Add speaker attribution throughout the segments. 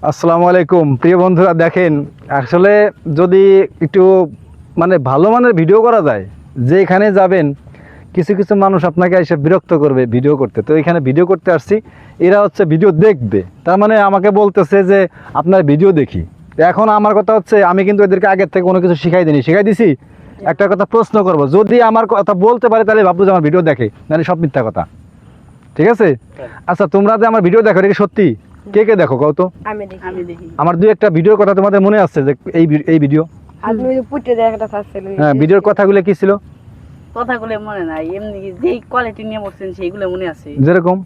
Speaker 1: আসসালামু আলাইকুম প্রিয় বন্ধুরা, দেখেন আসলে যদি একটু মানে ভালো মানের ভিডিও করা যায়, যেখানে যাবেন কিছু কিছু মানুষ আপনাকে এসে বিরক্ত করবে ভিডিও করতে। তো এখানে ভিডিও করতে আসছি, এরা হচ্ছে ভিডিও দেখবে, তার মানে আমাকে বলতেছে যে আপনার ভিডিও দেখি। তো এখন আমার কথা হচ্ছে, আমি কিন্তু এদেরকে আগের থেকে কোনো কিছু শিখাই দিছি। একটা কথা প্রশ্ন করব, যদি আমার কথা বলতে পারে তাহলে ভাববো যে আমার ভিডিও দেখে, নাহলে সব মিথ্যা কথা। ঠিক আছে? আচ্ছা, তোমরা যে আমার ভিডিও দেখো, এটা কি সত্যি? কে কে দেখো কও তো?
Speaker 2: আমি দেখি।
Speaker 1: আমার দুই একটা ভিডিওর কথা তোমাদের মনে আছে যে এই ভিডিও?
Speaker 2: আপনি ওই যে পুটে দেখাটা চাচ্ছিলেন।
Speaker 1: হ্যাঁ, ভিডিওর কথাগুলো কি ছিল?
Speaker 3: কথাগুলো মনে নাই, এমনি যেই কোয়ালিটি নিয়ে বলছেন সেইগুলো মনে আছে।
Speaker 1: যেরকম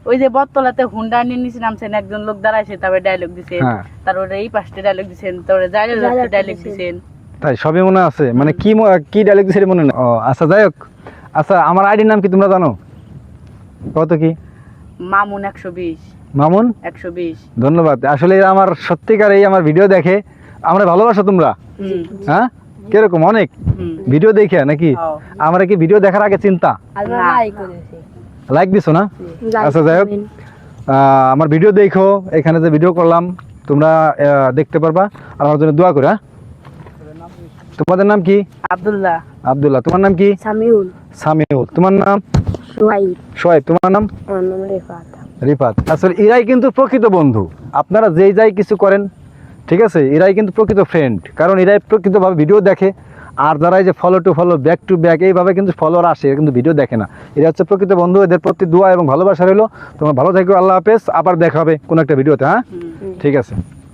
Speaker 3: ওই যে বটতলাতে হুন্ডা নিয়ে নিচে নামছেন, একজন লোক দাঁড়াইছে, তারপরে ডায়লগ দিছেন,
Speaker 1: হ্যাঁ।
Speaker 3: তারপরে এই পাশে ডায়লগ দিছেন, তারপরে ডায়লগ দিছেন।
Speaker 1: তাই সবই মনে আছে? মানে কি ডায়লগ দিছে মনে না? ও আচ্ছা, যাই হোক। আচ্ছা, আমার আইডির নাম কি তোমরা জানো? কত কি?
Speaker 3: মামুন 120।
Speaker 1: মামুন
Speaker 3: 120।
Speaker 1: ধন্যবাদ। আসলে আমার সত্যিকার এই আমার ভিডিও দেখে, আমরা ভালোবাসো তোমরা? হ্যাঁ, কিরকম? অনেক ভিডিও দেখে নাকি? আমরা কি ভিডিও দেখার আগে চিন্তা লাইক দিছো না? আচ্ছা, যাই হোক, আমার ভিডিও দেখো, এখানে যে ভিডিও করলাম তোমরা দেখতে পারবা। আর আমার জন্য দোয়া করো। হ্যাঁ, তোমাদের নাম কি?
Speaker 3: আব্দুল্লাহ।
Speaker 1: আব্দুল্লাহ। তোমার নাম কি? সামিউল। তোমার নাম? সোহাইব। তোমার নাম? রিফাত। আসলে এরাই কিন্তু প্রকৃত বন্ধু। আপনারা যেই যাই কিছু করেন, ঠিক আছে, এরাই কিন্তু প্রকৃত ফ্রেন্ড, কারণ এরাই প্রকৃতভাবে ভিডিও দেখে। আর যারা এই যে follow to follow, back to back, এইভাবে কিন্তু ফলোয়ার আসে, এরা কিন্তু ভিডিও দেখে না। এরা হচ্ছে প্রকৃত বন্ধু। এদের প্রতি দোয়া এবং ভালোবাসা রইলো। তোমরা ভালো থাকো। আল্লাহ হাফেজ। আবার দেখা হবে কোনো একটা ভিডিওতে। হ্যাঁ, ঠিক আছে।